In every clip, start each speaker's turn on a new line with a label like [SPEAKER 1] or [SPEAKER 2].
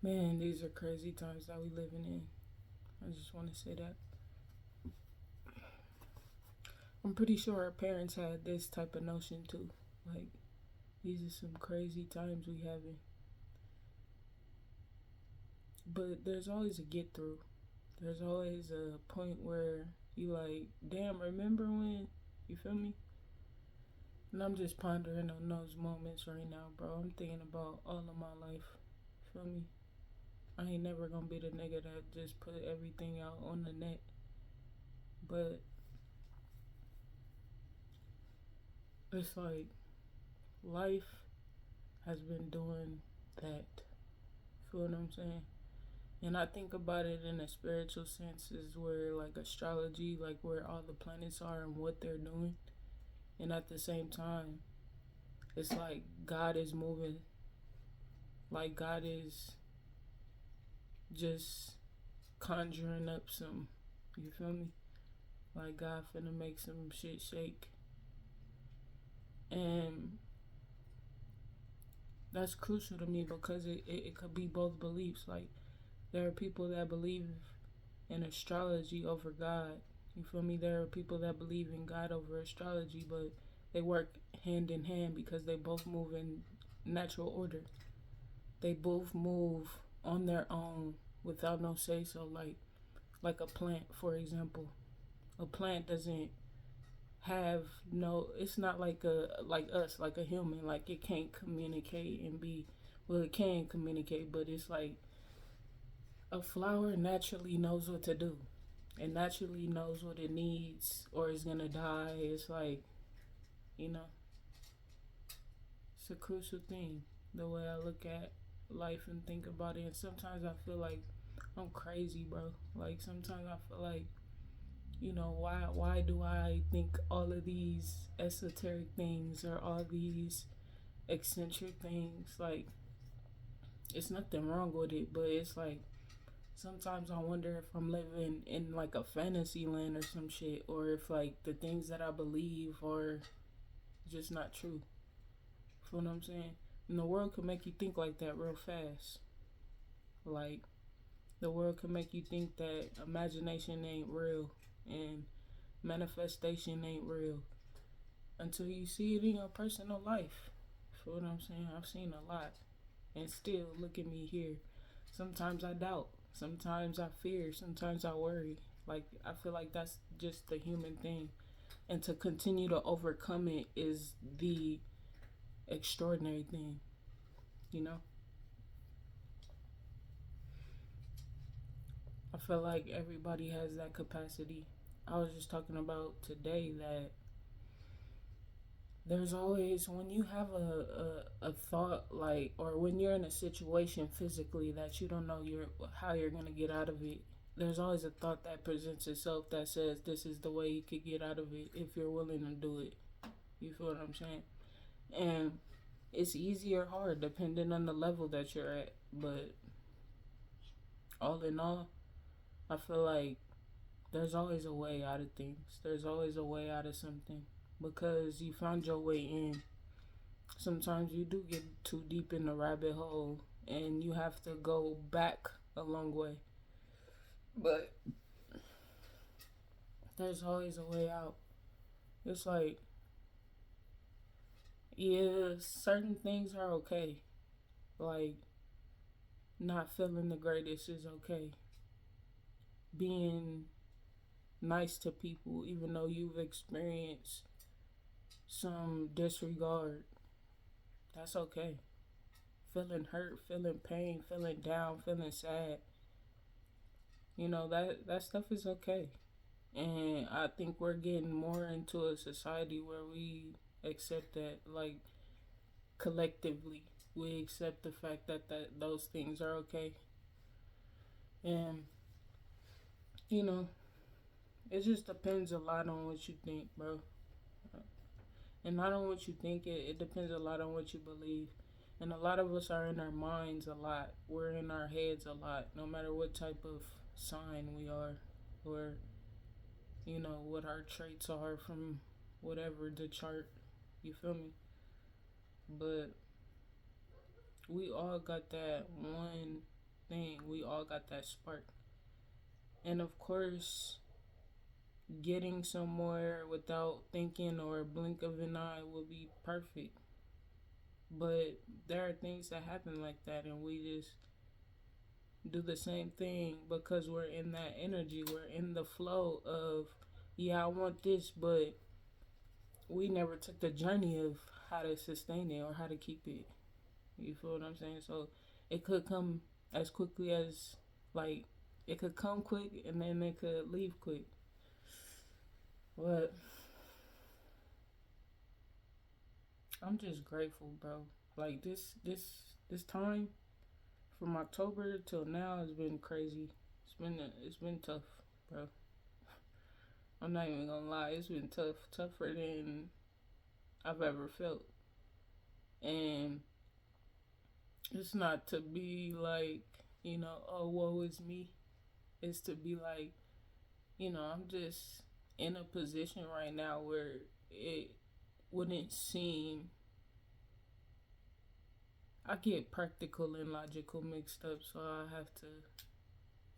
[SPEAKER 1] Man, these are crazy times that we living in. I just want to say that. I'm pretty sure our parents had this type of notion too. Like, these are some crazy times we having. But there's always a get through. There's always a point where you like, damn, remember when? You feel me? And I'm just pondering on those moments right now, bro. I'm thinking about all of my life. Feel me? I ain't never gonna be the nigga that just put everything out on the net. But it's like life has been doing that. Feel what I'm saying? And I think about it in a spiritual sense is where like astrology, like where all the planets are and what they're doing. And at the same time, it's like God is moving. Like God is just conjuring up some, you feel me? Like God finna make some shit shake. And that's crucial to me because it could be both beliefs. Like there are people that believe in astrology over God. You feel me? There are people that believe in God over astrology, but they work hand in hand because they both move in natural order. They both move on their own without no say so. Like a plant, for example. A plant doesn't have no. It's not like like us, like a human. Like it can't communicate and be. Well, it can communicate, but it's like a flower naturally knows what to do. It naturally knows what it needs or it's gonna die. It's like, you know, it's a crucial thing. The way I look at life and think about it. And sometimes I feel like I'm crazy, bro. Like sometimes I feel like, why do I think all of these esoteric things or all these eccentric things? Like it's nothing wrong with it, but it's like sometimes I wonder if I'm living in like a fantasy land or some shit, or if like the things that I believe are just not true. Feel what I'm saying? And the world can make you think like that real fast. Like the world can make you think that imagination ain't real and manifestation ain't real until you see it in your personal life. Feel what I'm saying? I've seen a lot, and still look at me here. Sometimes I doubt. Sometimes I fear. Sometimes I worry. Like I feel like that's just the human thing, and to continue to overcome it is the extraordinary thing. You know, I feel like everybody has that capacity. I was just talking about today that there's always when you have a thought like or when you're in a situation physically that you don't know how you're gonna get out of it, there's always a thought that presents itself that says this is the way you could get out of it if you're willing to do it. You feel what I'm saying? And it's easy or hard depending on the level that you're at, but all in all, I feel like there's always a way out of things. There's always a way out of something because you found your way in. Sometimes you do get too deep in the rabbit hole and you have to go back a long way. But there's always a way out. It's like, yeah, certain things are okay. Like, not feeling the greatest is okay. Being nice to people, even though you've experienced some disregard, that's okay. Feeling hurt, feeling pain, feeling down, feeling sad, that stuff is okay. And I think we're getting more into a society where we accept that, like, collectively, we accept the fact that those things are okay. And, you know, it just depends a lot on what you think, bro. And not on what you think, it depends a lot on what you believe. And a lot of us are in our minds a lot. We're in our heads a lot, no matter what type of sign we are, or, what our traits are from whatever the chart. You feel me? But we all got that one. thing. We all got that spark. And of course, getting somewhere without thinking or a blink of an eye will be perfect. But there are things that happen like that, and we just do the same thing because we're in that energy. We're in the flow of, yeah, I want this, but we never took the journey of how to sustain it or how to keep it. You feel what I'm saying? So it could come as quickly as, like, it could come quick and then it could leave quick. But I'm just grateful, bro. Like this time from October till now has been crazy. It's been tough, bro. I'm not even gonna lie. It's been tough, tougher than I've ever felt. And it's not to be like, oh, woe is me. It's to be like, I'm just in a position right now where it wouldn't seem. I get practical and logical mixed up, so I have to,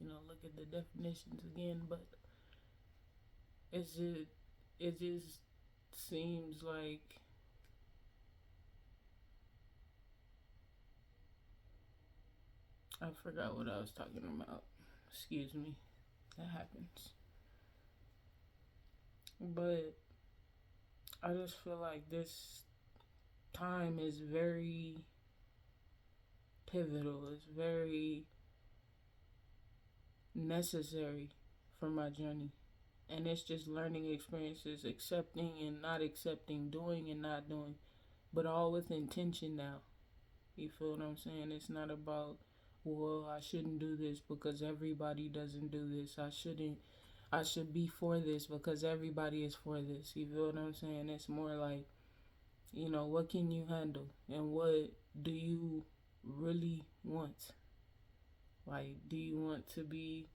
[SPEAKER 1] look at the definitions again. But it's just, it just seems like I forgot what I was talking about. Excuse me. That happens. But I just feel like this time is very pivotal. It's very necessary for my journey. And it's just learning experiences, accepting and not accepting, doing and not doing, but all with intention now. You feel what I'm saying? It's not about, well, I shouldn't do this because everybody doesn't do this. I should be for this because everybody is for this. You feel what I'm saying? It's more like, what can you handle and what do you really want? Like, do you want to be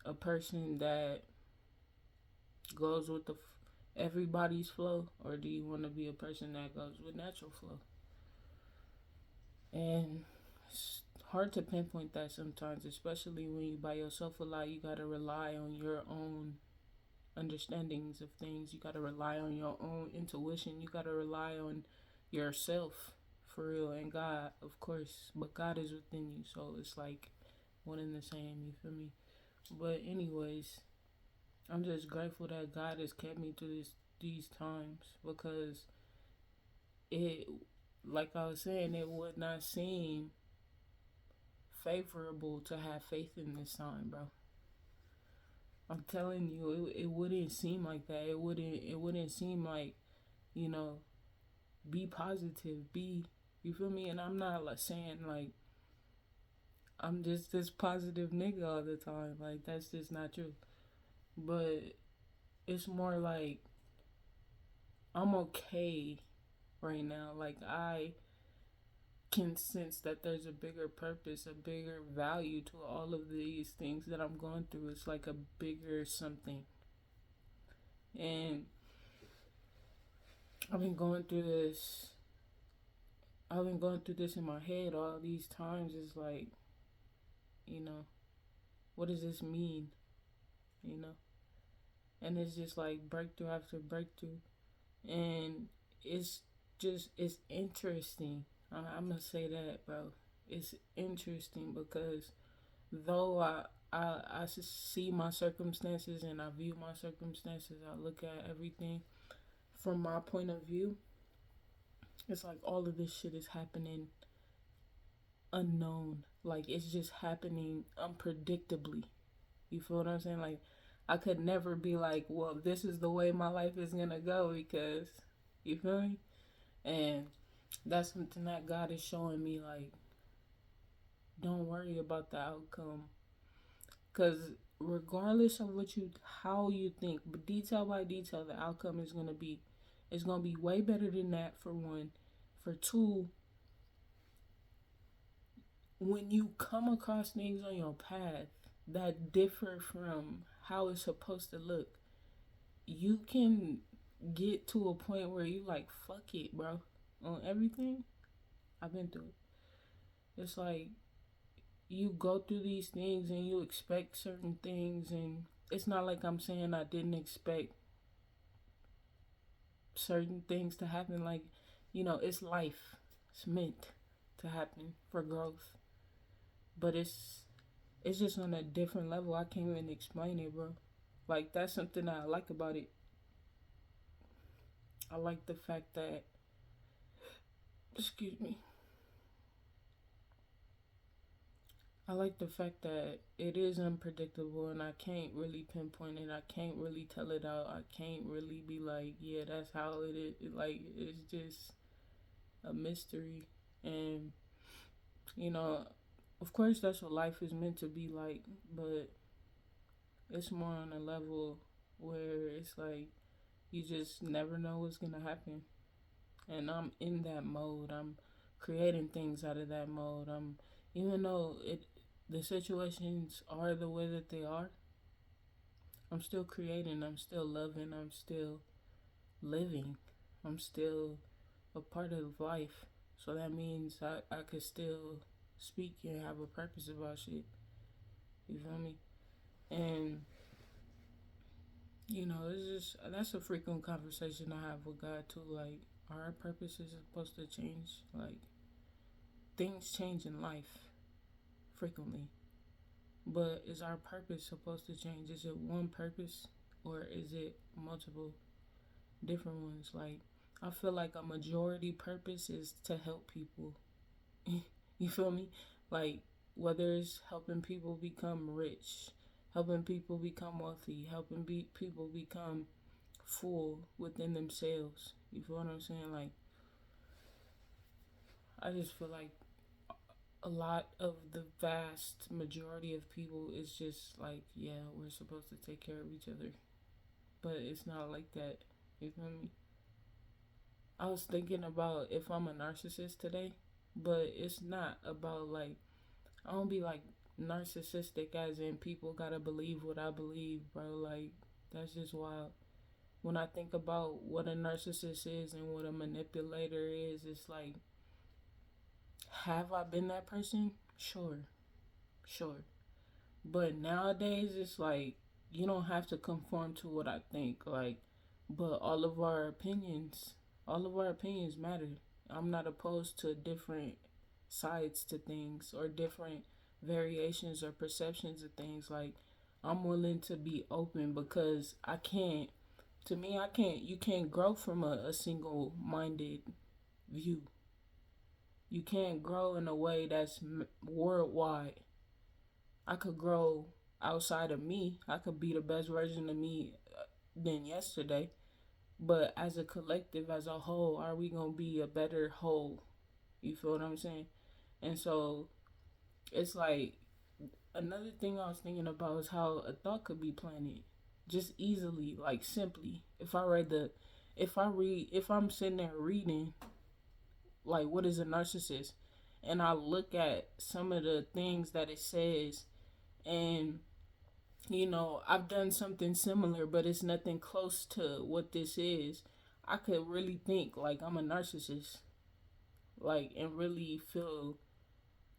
[SPEAKER 1] a person that goes with everybody's flow, or do you want to be a person that goes with natural flow? And it's hard to pinpoint that sometimes, especially when you by yourself a lot. You gotta rely on your own understandings of things. You gotta rely on your own intuition. You gotta rely on yourself for real, and God, of course. But God is within you, so it's like one and the same. You feel me? But anyways, I'm just grateful that God has kept me through these times because it, like I was saying, it would not seem favorable to have faith in this time, bro. I'm telling you, it wouldn't seem like that. It wouldn't seem like, you know, be positive, be, you feel me? And I'm not like saying like I'm just this positive nigga all the time. Like that's just not true. But it's more like I'm okay right now. Like I can sense that there's a bigger purpose, a bigger value to all of these things that I'm going through. It's like a bigger something. And I've been going through this. I've been going through this in my head all these times. It's like, you know, what does this mean? You know? And it's just like breakthrough after breakthrough. And it's interesting. I'm gonna say that, bro. It's interesting because though I see my circumstances and I view my circumstances, I look at everything from my point of view. It's like all of this shit is happening unknown. Like it's just happening unpredictably. You feel what I'm saying? Like I could never be like, well, this is the way my life is gonna go because you feel me? And that's something that God is showing me. Like, don't worry about the outcome, because regardless of how you think, but detail by detail, the outcome is gonna be, it's gonna be way better than that. For one, for two, when you come across things on your path that differ from how it's supposed to look, you can get to a point where you like, fuck it, bro, on everything. I've been through it. It's like you go through these things and you expect certain things, and it's not like I'm saying I didn't expect certain things to happen. Like, it's life. It's meant to happen for growth. But it's just on a different level. I can't even explain it, bro. Like, that's something that I like about it. I like the fact that, excuse me, I like the fact that it is unpredictable and I can't really pinpoint it. I can't really tell it out. I can't really be like, yeah, that's how it is. Like, it's just a mystery. And, you know, of course, that's what life is meant to be like, but it's more on a level where it's like you just never know what's gonna happen. And I'm in that mode. I'm creating things out of that mode. Even though the situations are the way that they are, I'm still creating. I'm still loving. I'm still living. I'm still a part of life. So that means I could still speak and have a purpose about shit. You feel me? And it's just that's a frequent conversation I have with God too. Like, are our purposes supposed to change? Like, things change in life frequently, but is our purpose supposed to change? Is it one purpose or is it multiple different ones? Like, I feel like a majority purpose is to help people. You feel me? Like, whether it's helping people become rich, helping people become wealthy, helping people become full within themselves. You feel what I'm saying? Like, I just feel like a lot of the vast majority of people is just like, yeah, we're supposed to take care of each other. But it's not like that. You feel me? I was thinking about if I'm a narcissist today, but it's not about like, I don't be like narcissistic as in people gotta believe what I believe, bro. Like, that's just wild. When I think about what a narcissist is and what a manipulator is, it's like, have I been that person? Sure, sure. But nowadays, it's like, you don't have to conform to what I think. Like, but all of our opinions matter. I'm not opposed to different sides to things or different variations or perceptions of things. Like, I'm willing to be open because to me, you can't grow from a single minded view. You can't grow in a way that's worldwide. I could grow outside of me. I could be the best version of me than yesterday. But as a collective, as a whole, are we going to be a better whole? You feel what I'm saying? And so it's like another thing I was thinking about is how a thought could be planted just easily, like simply. If I'm sitting there reading, like, what is a narcissist? And I look at some of the things that it says, and I've done something similar, but it's nothing close to what this is. I could really think like I'm a narcissist, like, and really feel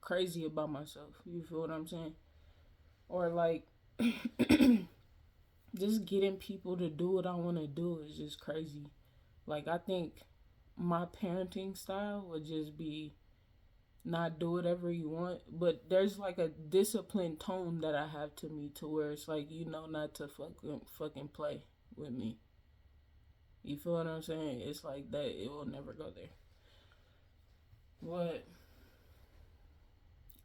[SPEAKER 1] crazy about myself. You feel what I'm saying? Or like, just getting people to do what I want to do is just crazy. Like, I think my parenting style would just be not do whatever you want, but there's like a disciplined tone that I have to me to where it's like, not to fucking play with me. You feel what I'm saying? It's like that. It will never go there. But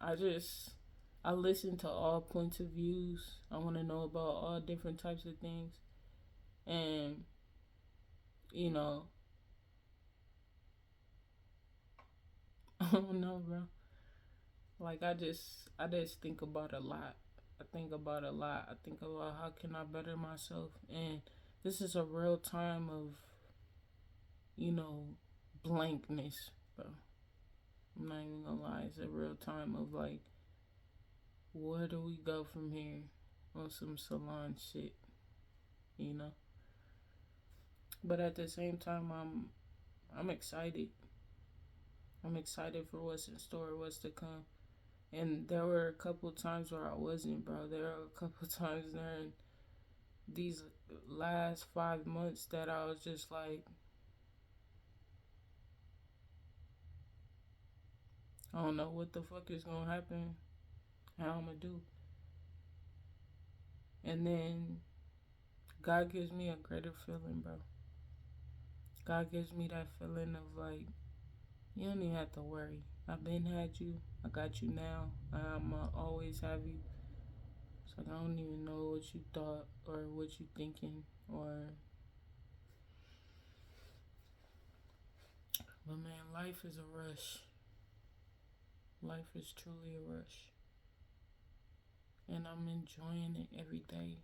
[SPEAKER 1] I just I listen to all points of views. I want to know about all different types of things, and you know, I don't know, bro. Like, I just think about a lot. I think about a lot. I think about how can I better myself, and this is a real time of you know blankness, bro. I'm not even gonna lie. It's a real time of like, where do we go from here on some salon shit, you know? But at the same time, I'm excited. I'm excited for what's in store, what's to come. And there were a couple times where I wasn't, bro. There were a couple times during these last 5 months that I was just like, I don't know what the fuck is gonna happen, how I'm gonna do. And then God gives me a greater feeling, bro. God gives me that feeling of like, you don't even have to worry. I've been had you. I got you now. I'ma always have you. It's like I don't even know what you thought or what you thinking or. But man, life is a rush. Life is truly a rush. And I'm enjoying it every day.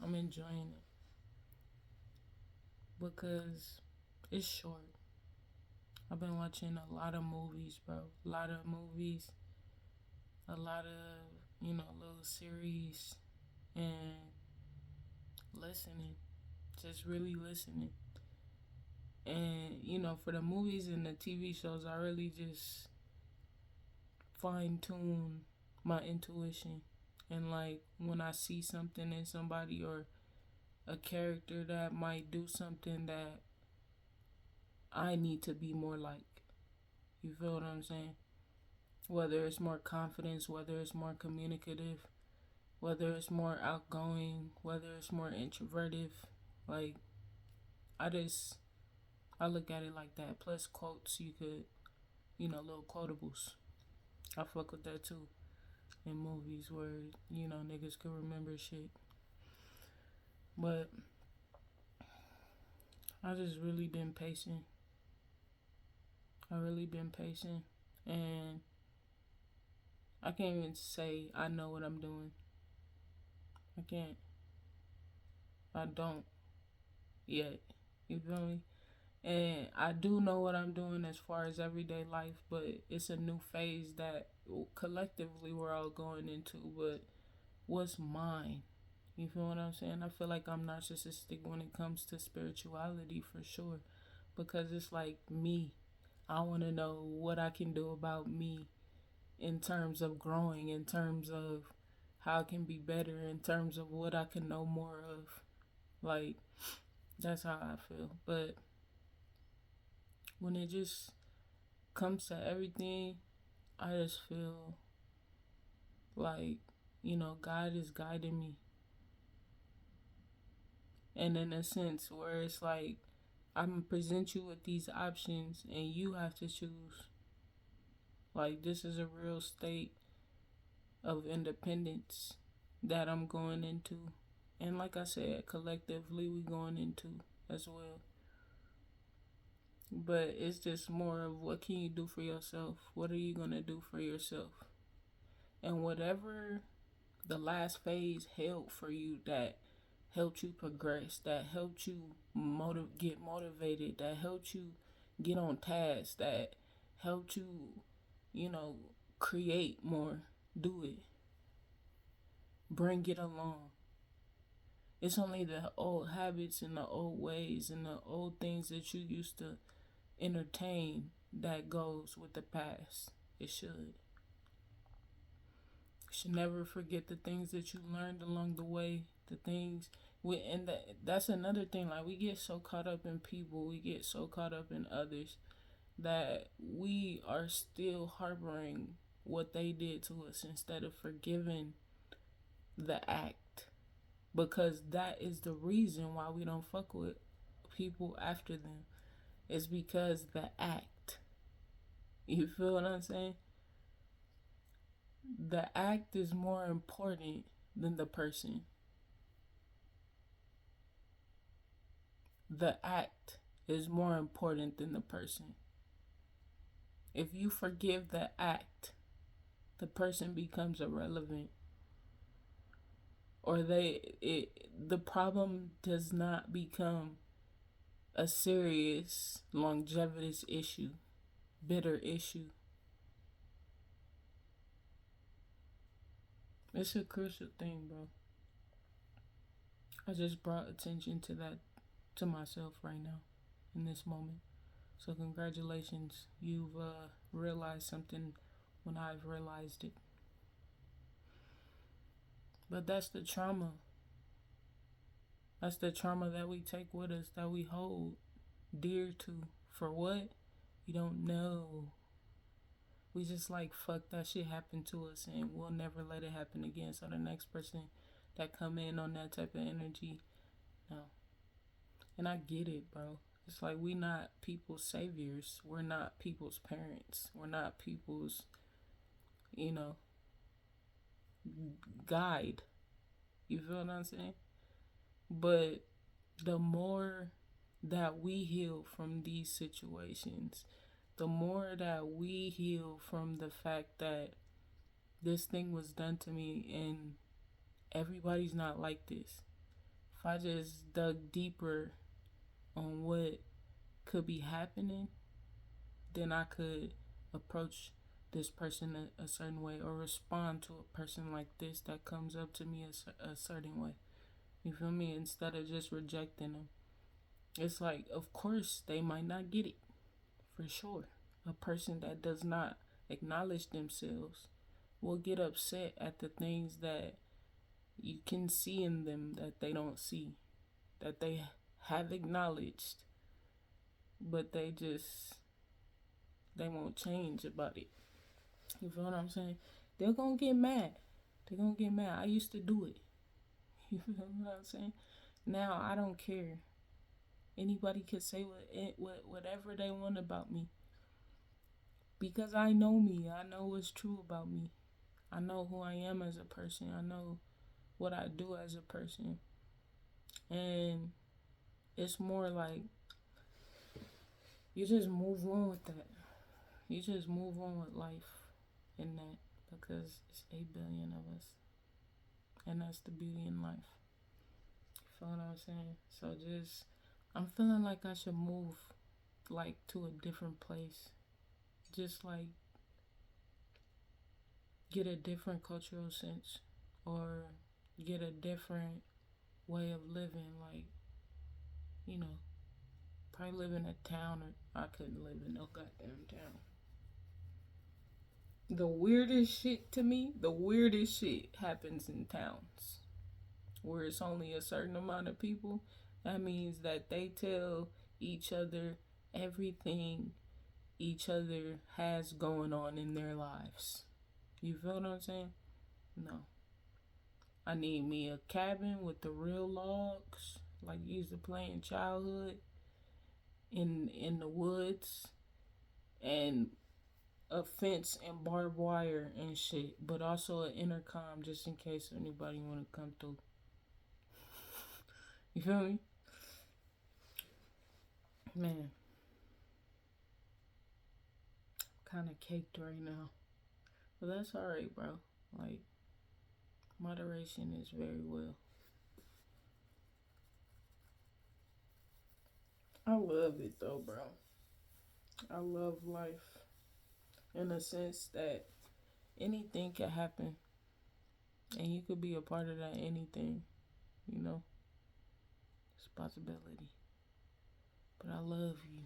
[SPEAKER 1] I'm enjoying it because it's short. I've been watching a lot of movies, bro. A lot of movies, a lot of, little series and listening. Just really listening. And, for the movies and the TV shows, I really just fine tune my intuition. And like when I see something in somebody or a character that might do something that I need to be more like. You feel what I'm saying? Whether it's more confidence, whether it's more communicative, whether it's more outgoing, whether it's more introverted. Like, I look at it like that. Plus quotes, you could, little quotables. I fuck with that too. In movies where, niggas could remember shit. But I just really been patient. I really been patient. And I can't even say I know what I'm doing. I can't. I don't yet. You feel me? And I do know what I'm doing as far as everyday life, but it's a new phase that collectively we're all going into. But what's mine? You feel what I'm saying? I feel like I'm narcissistic when it comes to spirituality for sure. Because it's like me. I want to know what I can do about me in terms of growing, in terms of how I can be better, in terms of what I can know more of. Like, that's how I feel. But when it just comes to everything, I just feel like, God is guiding me. And in a sense where it's like, I'm going to present you with these options and you have to choose. Like, this is a real state of independence that I'm going into. And like I said, collectively we going into as well. But it's just more of what can you do for yourself? What are you going to do for yourself? And whatever the last phase held for you that helped you progress, that helped you get motivated, that helped you get on task, that helped you, create more, do it. Bring it along. It's only the old habits and the old ways and the old things that you used to entertain that goes with the past. It should. You should never forget the things that you learned along the way. The things that's another thing. Like, we get so caught up in people, we get so caught up in others that we are still harboring what they did to us instead of forgiving the act. Because that is the reason why we don't fuck with people after them. It's because the act. You feel what I'm saying? The act is more important than the person. The act is more important than the person. If you forgive the act, the person becomes irrelevant. Or the problem does not become a serious longevitous issue, bitter issue. It's a crucial thing, bro. I just brought attention to that to myself right now in this moment. So congratulations, you've realized something when I've realized it. But that's the trauma. That's the trauma that we take with us, that we hold dear to. For what? We don't know. We just like, fuck, that shit happened to us and we'll never let it happen again. So the next person that come in on that type of energy, no. And I get it, bro. It's like, we not people's saviors. We're not people's parents. We're not people's, you know, guide. You feel what I'm saying? But the more that we heal from these situations, the more that we heal from the fact that this thing was done to me and everybody's not like this. If I just dug deeper on what could be happening, then I could approach this person a certain way, or respond to a person like this that comes up to me a certain way. You feel me? Instead of just rejecting them. It's like, of course, they might not get it. For sure. A person that does not acknowledge themselves will get upset at the things that you can see in them that they don't see, that they have acknowledged, but they won't change about it. You feel what I'm saying? They're gonna get mad. They're gonna get mad. I used to do it. You feel what I'm saying? Now I don't care. Anybody can say whatever they want about me. Because I know me. I know what's true about me. I know who I am as a person. I know what I do as a person. And it's more like, you just move on with that. You just move on with life in that, because it's 8 billion of us. And that's the beauty in life. You feel what I'm saying? So I'm feeling like I should move like to a different place. Just like get a different cultural sense, or get a different way of living. Like, you know, probably live in a town, or I couldn't live in no goddamn town. The weirdest shit happens in towns where it's only a certain amount of people. That means that they tell each other everything each other has going on in their lives. You feel what I'm saying? No. I need me a cabin with the real logs, like you used to play in childhood, in the woods, and a fence and barbed wire and shit, but also an intercom just in case anybody want to come through. You feel me? Man, kind of caked right now, but that's alright, bro. Like, moderation is very well. I love it though, bro. I love life in a sense that anything can happen and you could be a part of that anything, you know? It's a possibility. But I love you.